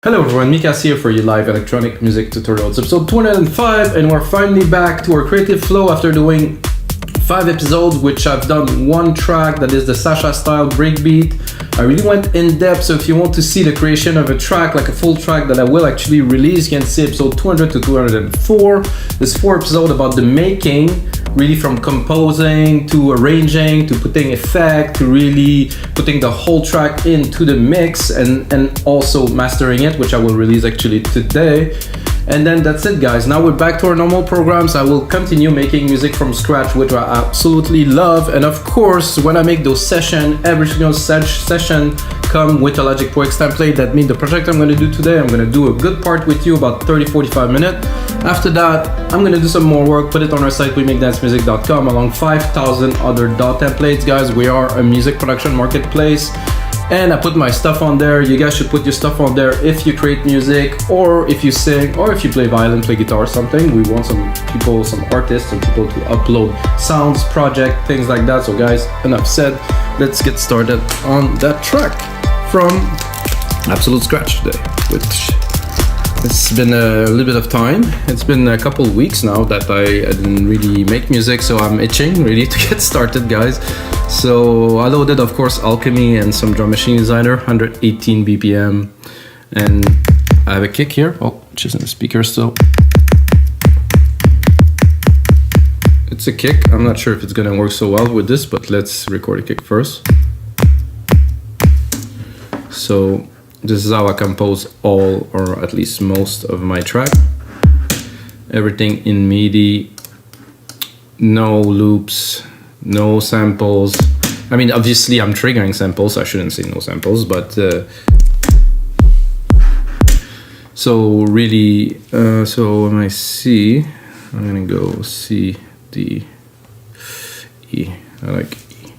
Hello everyone, Mikas here for your live electronic music tutorial. It's episode 205 and we're finally back to our creative flow after doing 5 episodes, which I've done one track that is the Sasha style breakbeat. I really went in depth, so if you want to see the creation of a track, like a full track that I will actually release, you can see episode 200 to 204. There's 4 episodes about the making, really from composing to arranging to putting effect to really putting the whole track into the mix and also mastering it, which I will release actually today. And then that's it, guys. Now we're back to our normal programs. I will continue making music from scratch, which I absolutely love. And of course, when I make those sessions, every single session come with a Logic Pro X template. That means the project I'm going to do today, I'm going to do a good part with you, about 30-45 minutes. After that, I'm going to do some more work, put it on our site, wemakedancemusic.com, along 5,000 other DAW templates. Guys, we are a music production marketplace. And I put my stuff on there. You guys should put your stuff on there if you create music, or if you sing, or if you play violin, play guitar, something. We want some people, some artists, some people to upload sounds, project, things like that. So guys, enough said. Let's get started on that track from absolute scratch today, which it's been a little bit of time. It's been a couple weeks now that I didn't really make music, so I'm itching really to get started, guys. So I loaded, of course, Alchemy and some drum machine designer, 118 BPM, and I have a kick here. Oh, which is in the speaker still. It's a kick. I'm not sure if it's gonna work so well with this, but let's record a kick first. So this is how I compose all, or at least most of my track. Everything in MIDI, no loops, no samples. I mean, obviously I'm triggering samples, I shouldn't say no samples, but so really, so when I C, I'm gonna go C, D, E. I like E.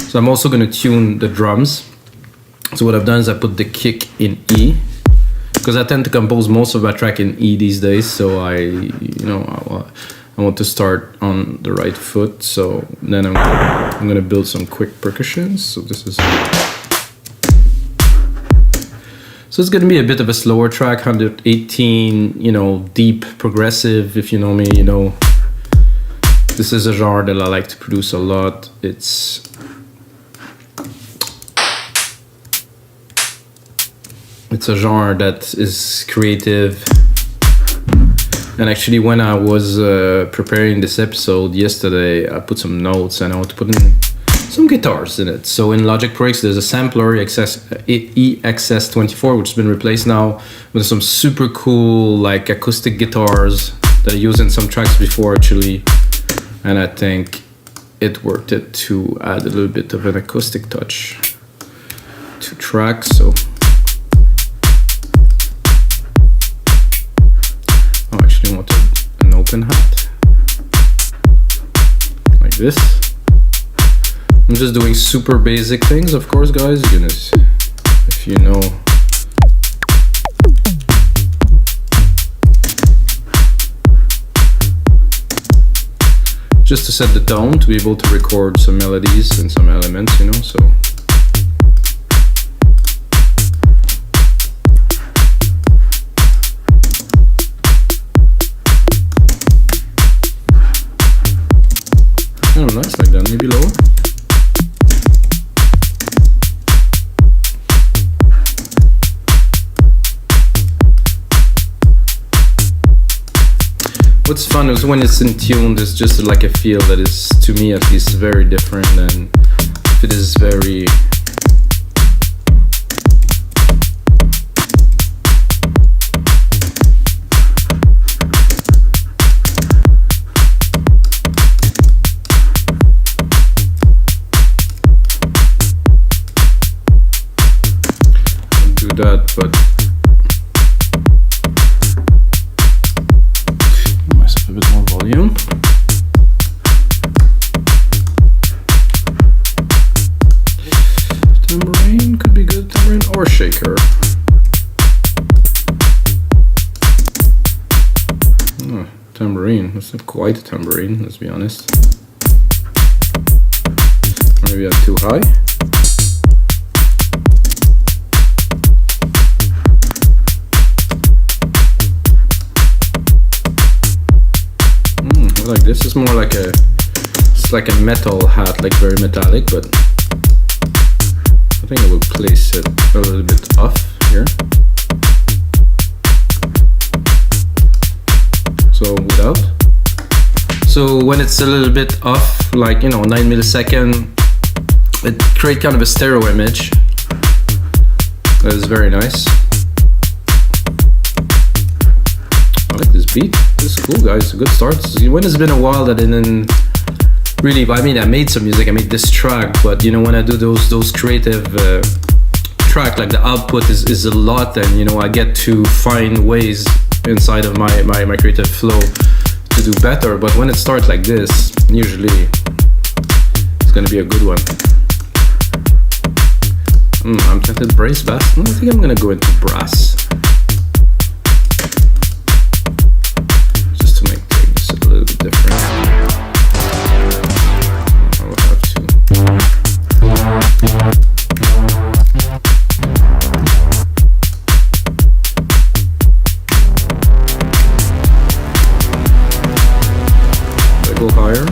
So I'm also gonna tune the drums. So what I've done is I put the kick in E, because I tend to compose most of my track in E these days. So I want to start on the right foot. So then I'm gonna build some quick percussions. So this is, so it's gonna be a bit of a slower track, 118, deep progressive. If you know me, this is a genre that I like to produce a lot. It's a genre that is creative. And actually, when I was preparing this episode yesterday, I put some notes and I want to put in some guitars in it. So in Logic Pro X, there's a sampler, EXS24, which has been replaced now with some super cool like acoustic guitars that I used in some tracks before actually. And I think it worked it to add a little bit of an acoustic touch to tracks. So I actually wanted an open hat, like this. I'm just doing super basic things, of course, guys. If you know. Just to set the tone, to be able to record some melodies and some elements, so. Oh, nice, like that, maybe lower. What's fun is when it's in tune, there's just like a feel that is, to me at least, very different than if it is very... that, but give myself a bit more volume. Tambourine could be good, tambourine or shaker. Oh, tambourine, that's not quite a tambourine, let's be honest. Maybe I'm too high. like this. It's more like it's like a metal hat, like very metallic, but I think I will place it a little bit off here. So without. So when it's a little bit off, like 9 millisecond, it creates kind of a stereo image. That is very nice. I like this beat. This is cool, guys. A good start. When it's been a while that I didn't really. I mean, I made some music. I made this track, but when I do those creative track, like the output is a lot, and I get to find ways inside of my creative flow to do better. But when it starts like this, usually it's gonna be a good one. I'm tempted brass bass. I think I'm gonna go into brass. Just to make things a little bit different. I will have to. I go higher.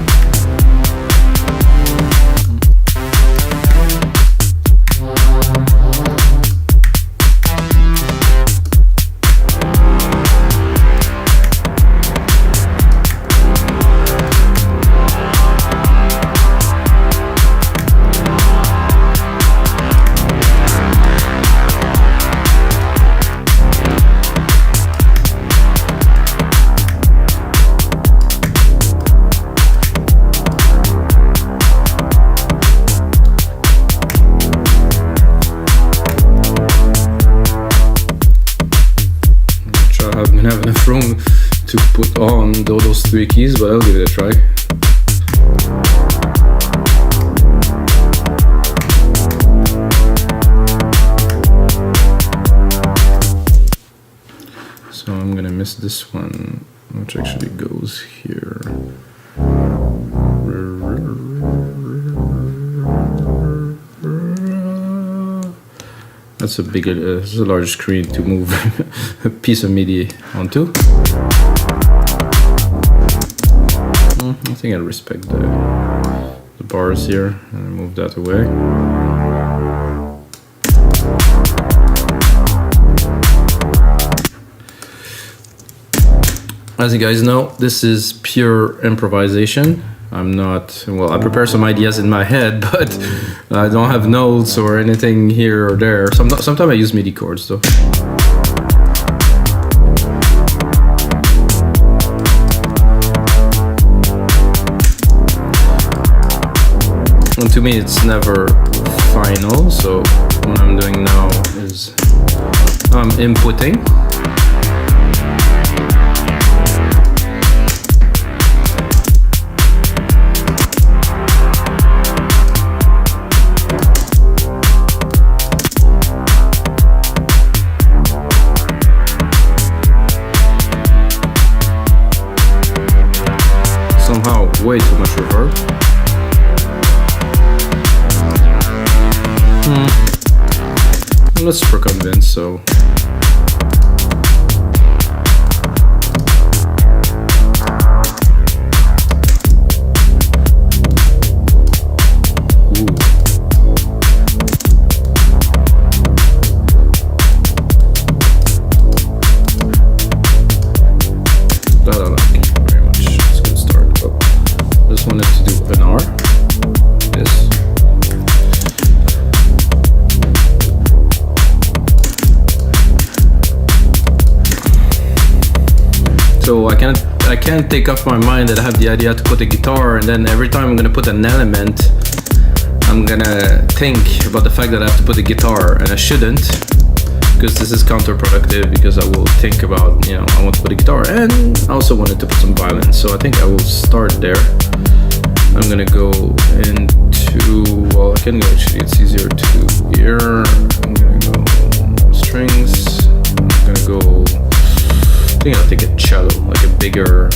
Have enough room to put on those 3 keys, but I'll give it a try. So I'm gonna miss this one, which actually goes here. That's a bigger, it's a large screen to move a piece of MIDI onto. I think I respect the bars here and move that away. As you guys know, this is pure improvisation. I'm not, well, I prepare some ideas in my head, but I don't have notes or anything here or there. Sometimes I use MIDI chords though. And to me it's never final, so what I'm doing now is I'm inputting. Somehow way too much reverb. I'm not super convinced, so so I can't take off my mind that I have the idea to put a guitar, and then every time I'm gonna put an element, I'm gonna think about the fact that I have to put a guitar, and I shouldn't, because this is counterproductive, because I will think about, I want to put a guitar, and I also wanted to put some violins, so I think I will start there. I'm gonna go into, well, I can go, actually, it's easier to do here. I'm gonna go strings, I'm gonna go, I think I'll take a cello, like a bigger.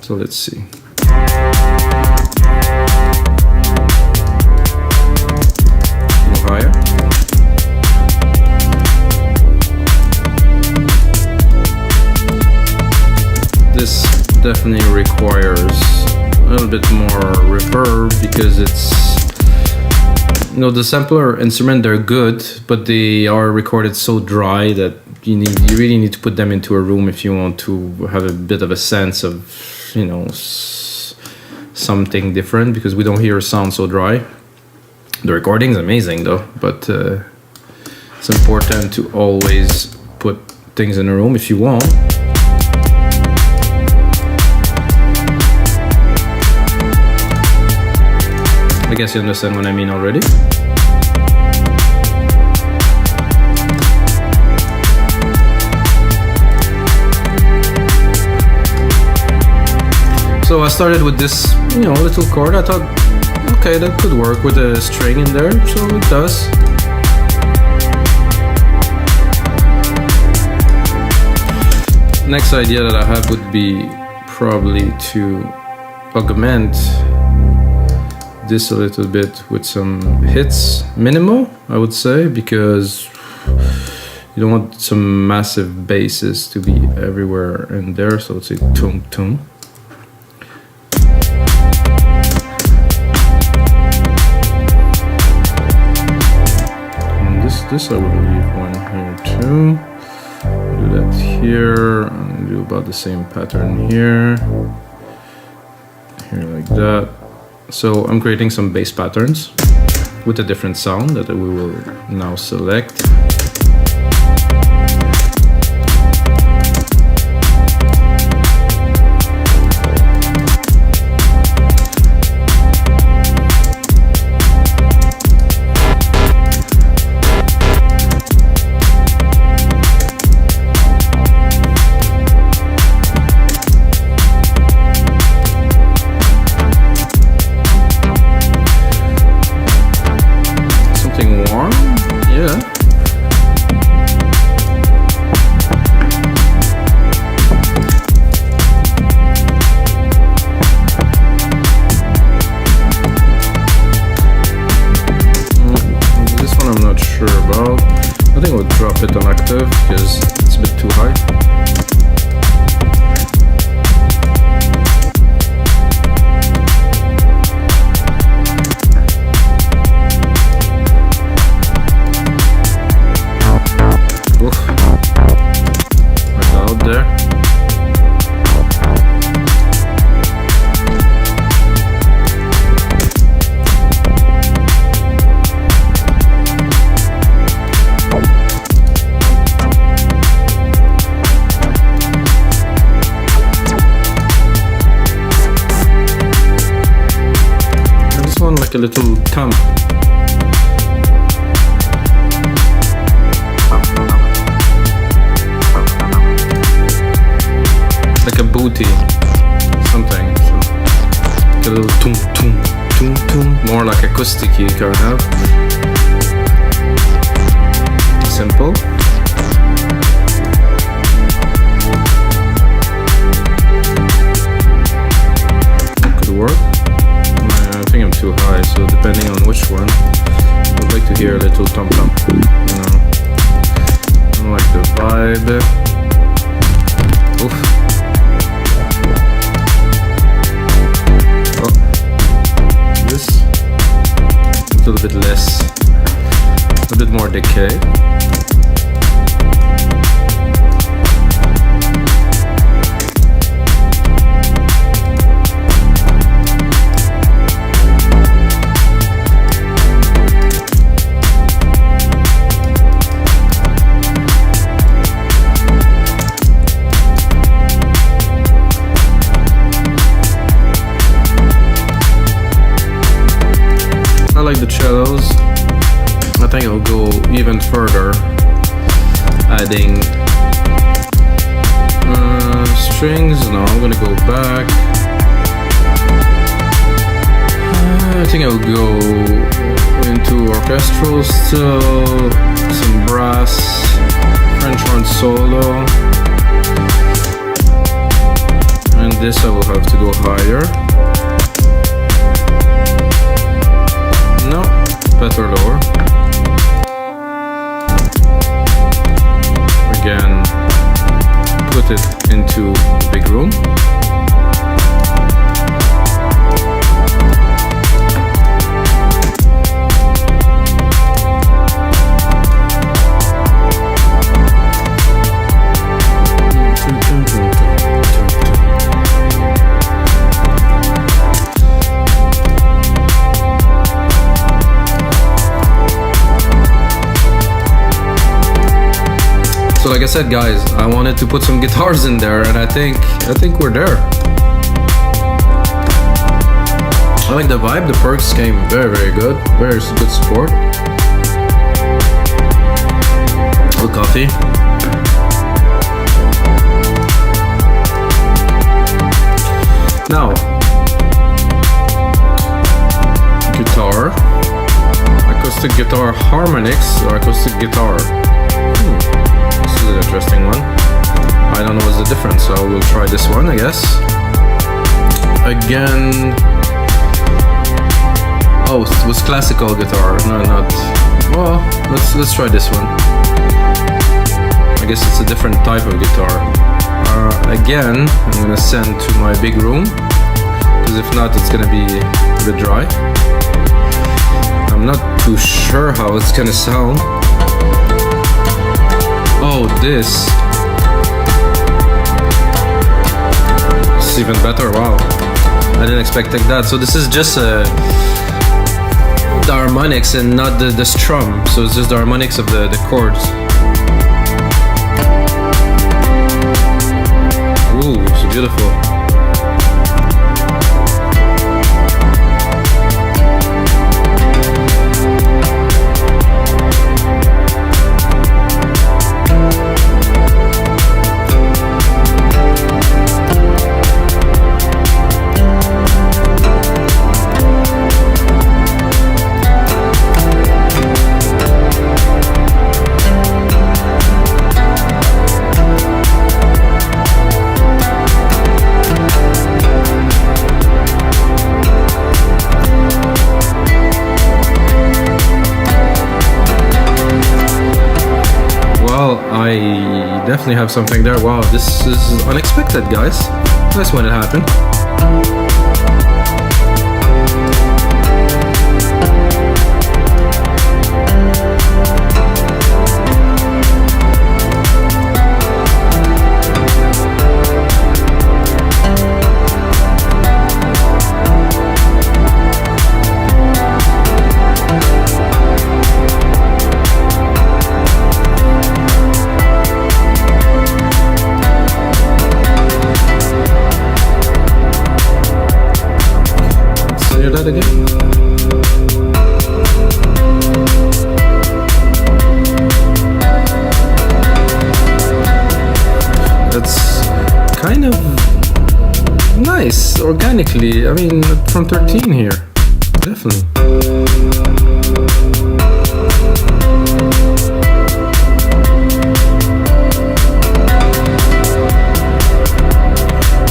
So let's see. A little higher. superb because it's, you know, the sampler instrument, they're good, but they are recorded so dry that you really need to put them into a room if you want to have a bit of a sense of, you know, something different, because we don't hear a sound so dry. The recording's amazing though, but it's important to always put things in a room if you want. I guess you understand what I mean already. So I started with this, you know, little chord. I thought, okay, that could work with a string in there, so it does. Next idea that I have would be probably to augment this a little bit with some hits, minimal, I would say, because you don't want some massive basses to be everywhere in there. So let's say tum tum. And this I would leave one here too. Do that here, and do about the same pattern here. Here like that. So I'm creating some bass patterns with a different sound that we will now select. I think we'll drop it an octave because it's a bit too high. Oof. Right out there. Like a little thump. Like a booty, something. So like a little tum tum tum tum. More like acoustic-y kind of. Simple. Could work. I think I'm too high, so depending on which one, I'd like to hear a little thump thump, you know. I like the vibe. Oof. Oh. This. A little bit less. A bit more decay. I like the cellos. I think I'll go even further, adding strings. No, I'm gonna go back. I think I'll go into orchestral still, some brass, French horn solo, and this I will have to go higher. No, better lower. Again, put it into the big room. So like I said, guys, I wanted to put some guitars in there, and I think we're there. I like the vibe. The perks came very, very good. Very good support. A little coffee. Now, guitar, acoustic guitar harmonics or acoustic guitar. This is an interesting one. I don't know what's the difference, so we'll try this one, I guess. Again, oh, it was classical guitar. No, not. Well, let's try this one. I guess it's a different type of guitar. Again, I'm gonna send to my big room, because if not, it's gonna be a bit dry. I'm not too sure how it's gonna sound. Oh, this is even better. Wow, I didn't expect that. So this is just the harmonics and not the strum. So it's just the harmonics of the chords. Ooh, it's beautiful. I definitely have something there. Wow, this is unexpected, guys. Nice when it happened. That again. That's kind of nice organically. I mean, from 13 here, definitely.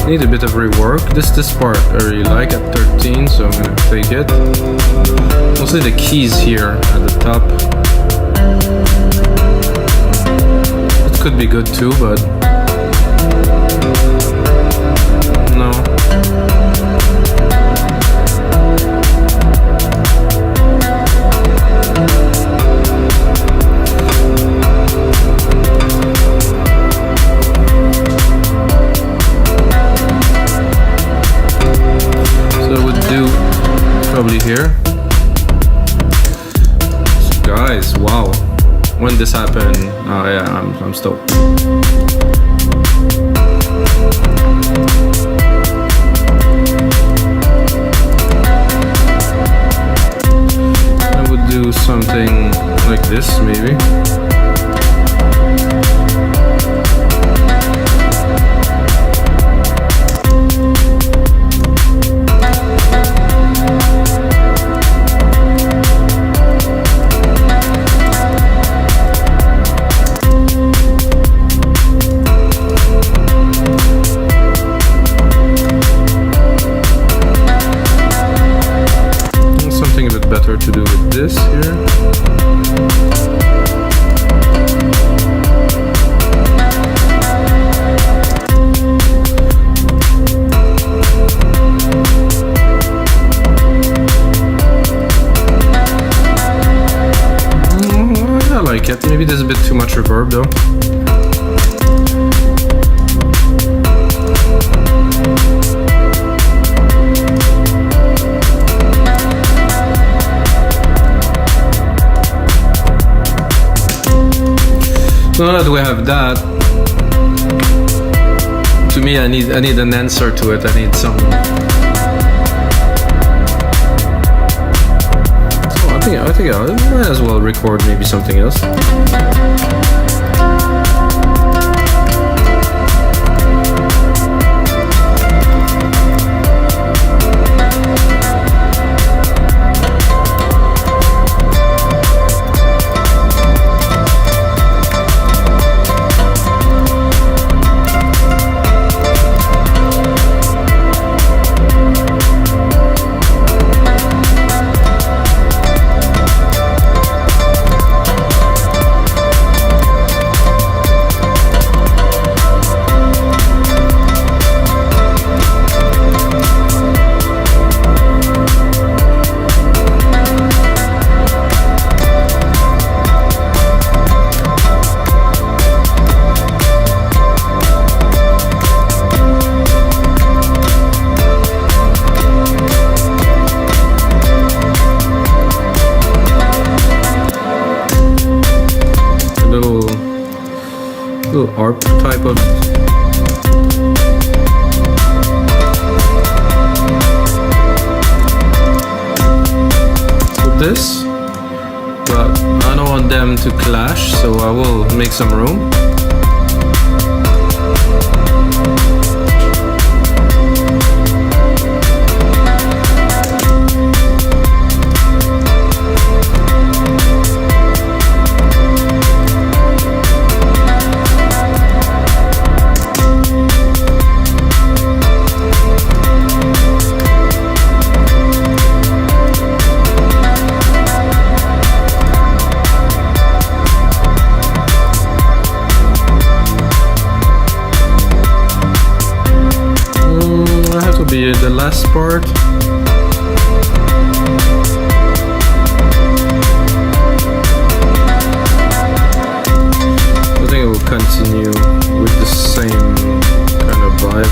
Need a bit of rework. This part I really like at 13, so I'm gonna take it. Mostly the keys here at the top. It could be good too, but no. Probably here. So guys, wow. When this happened, oh yeah, I'm stoked. I would do something like this, maybe. Better to do with this here. I like it. Maybe there's a bit too much reverb though. So now that we have that, to me, I need an answer to it. I need some. So I think I might as well record maybe something else. Little ARP type of this, but I don't want them to clash, so I will make some room. Be the last part. I think it will continue with the same kind of vibe.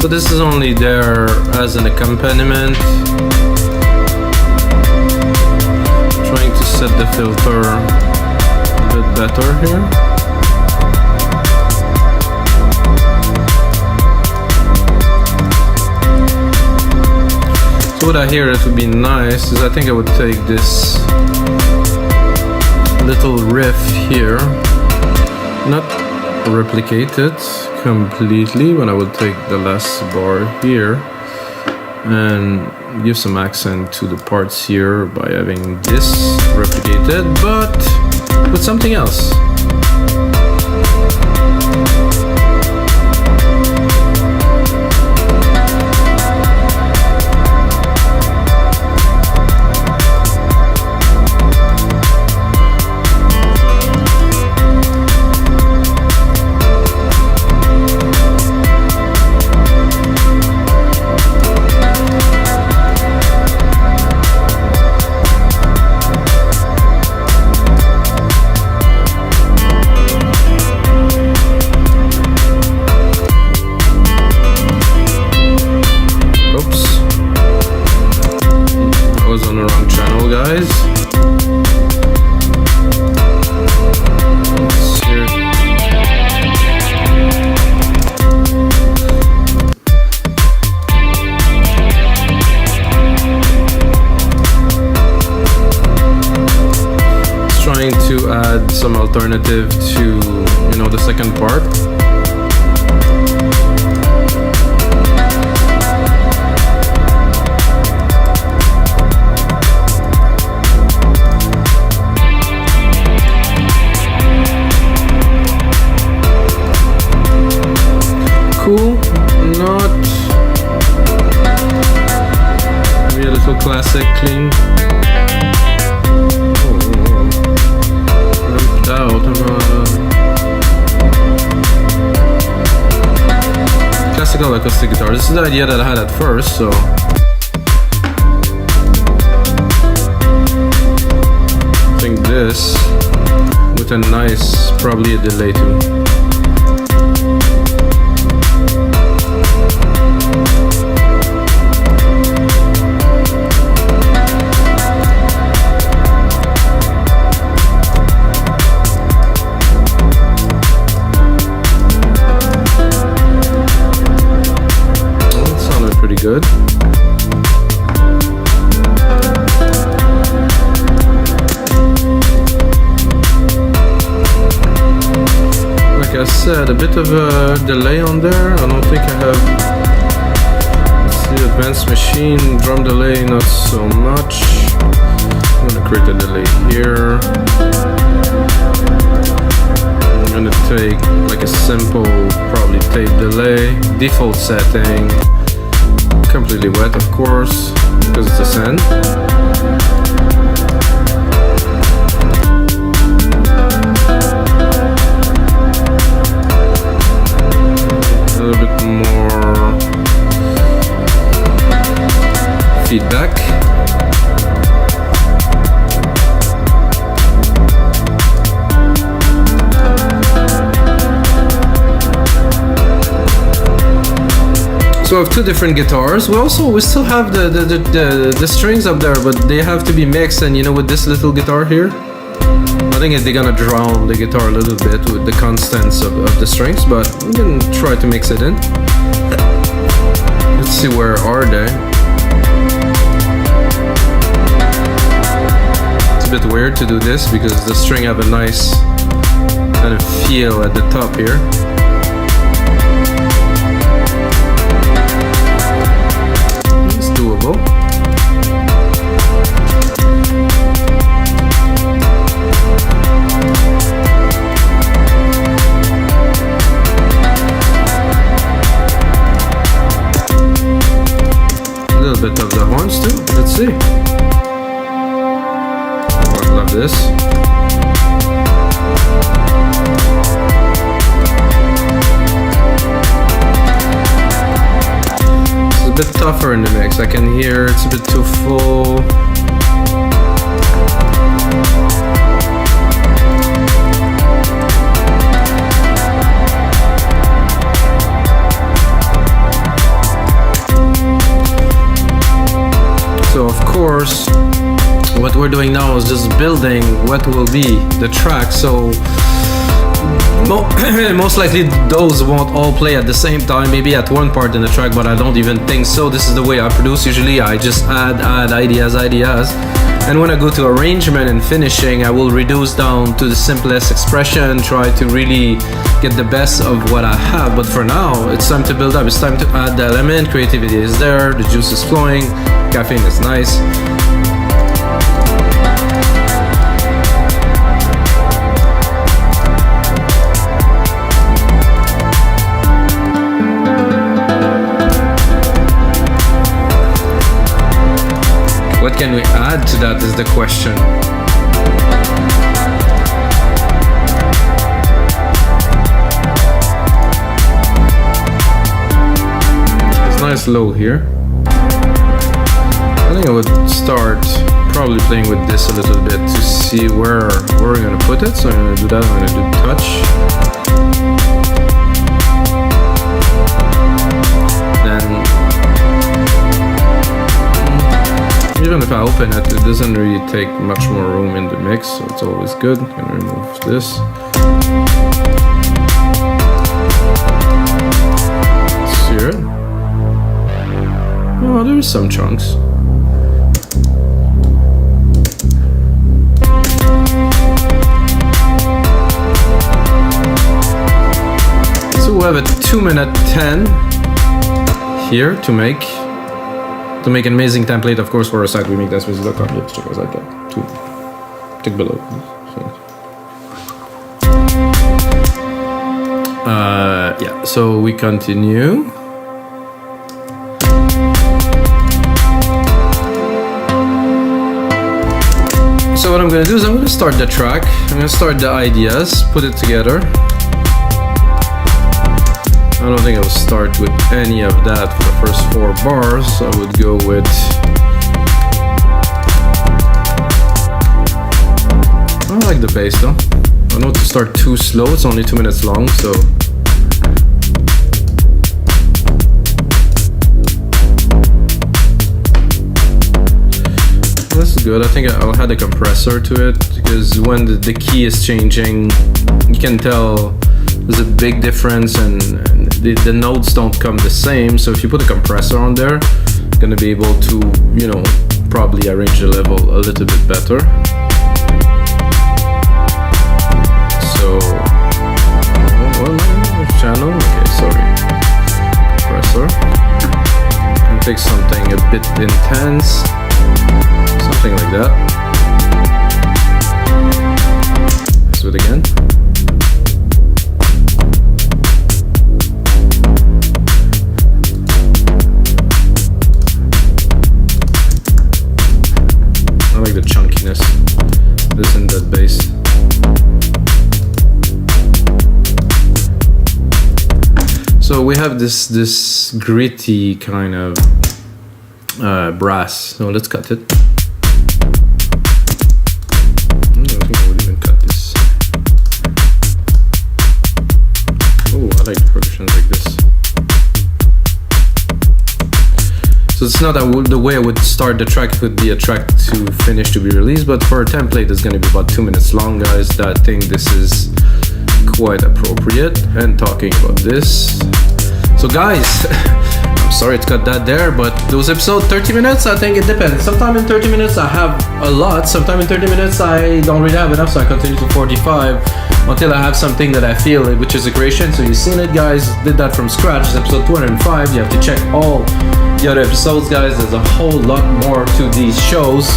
So this is only there as an accompaniment. Trying to set the filter a bit better here. So what I hear that would be nice is I think I would take this little riff here, not replicate it completely, but I will take the last bar here and give some accent to the parts here by having this replicated, but with something else. To add some alternative to, you know, the second part. Cool, not maybe a little classic, clean. Classical acoustic guitar. This is the idea that I had at first, so this with a nice, probably a delay too. Good. Like I said, a bit of a delay on there. I don't think I have. Let's see, advanced machine, drum delay, not so much. I'm gonna create a delay here. I'm gonna take like a simple, probably tape delay, default setting. Completely wet, of course, because it's a send. A little bit more feedback. So I have two different guitars. We still have the strings up there, but they have to be mixed. And you know, with this little guitar here, I think they're gonna drown the guitar a little bit with the constants of the strings. But we can try to mix it in. Let's see, where are they? It's a bit weird to do this because the string have a nice kind of feel at the top here. Doable. A little bit of the horns too. Let's see. I love this. A bit tougher in the mix. I can hear it's a bit too full. So of course, what we're doing now is just building what will be the track. So most likely those won't all play at the same time, maybe at one part in the track, but I don't even think so. This is the way I produce usually. I just add ideas, and when I go to arrangement and finishing, I will reduce down to the simplest expression, try to really get the best of what I have. But for now, it's time to build up. It's time to add the element. Creativity is there, the juice is flowing, caffeine is nice. What can we add to that is the question. It's nice low here. I think I would start probably playing with this a little bit to see where we're gonna put it. So I'm gonna do that. I'm gonna do touch. Then even if I open it, it doesn't really take much more room in the mix, so it's always good. I'm gonna remove this. Let's hear it. Oh, there's some chunks. So we have a 2:10 here to make an amazing template, of course, for a site we make that's with.com. Let's check us out that too. Click below. Yeah, so we continue. So what I'm gonna do is I'm gonna start the track. I'm gonna start the ideas, put it together. I don't think I will start with any of that for the first 4 bars. I would go with... like the bass though. I don't want to start too slow, it's only 2 minutes long, so. This is good. I think I'll add a compressor to it because when the key is changing, you can tell there's a big difference and the notes don't come the same. So if you put a compressor on there, you're gonna be able to, you know, probably arrange the level a little bit better. So, channel, okay, sorry, compressor. And take something a bit intense. Something like that. Let's do it again. I like the chunkiness. This and that bass. So we have this gritty kind of brass. So let's cut it. I like percussions like this. So it's not the way I would start the track. It would be a track to finish to be released, but for a template it's going to be about 2 minutes long, guys. I think this is quite appropriate. And talking about this, so guys, I'm sorry to cut that there, but those episodes 30 minutes, I think it depends. Sometime in 30 minutes I have a lot, sometime in 30 minutes I don't really have enough, so I continue to 45 until I have something that I feel which is a creation. So you've seen it, guys, did that from scratch. It's episode 205. You have to check all the other episodes, guys. There's a whole lot more to these shows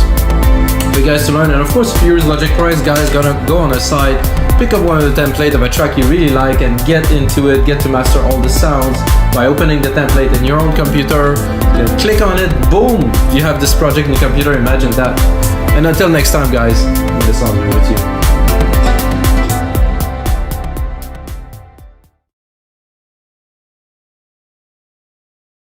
for you guys to learn. And of course, if you use Logic Pro, guys, gonna go on the side, pick up one of the templates of a track you really like and get into it, get to master all the sounds by opening the template in your own computer. Then click on it, boom, you have this project in your computer. Imagine that. And until next time, guys, may the sound be with you.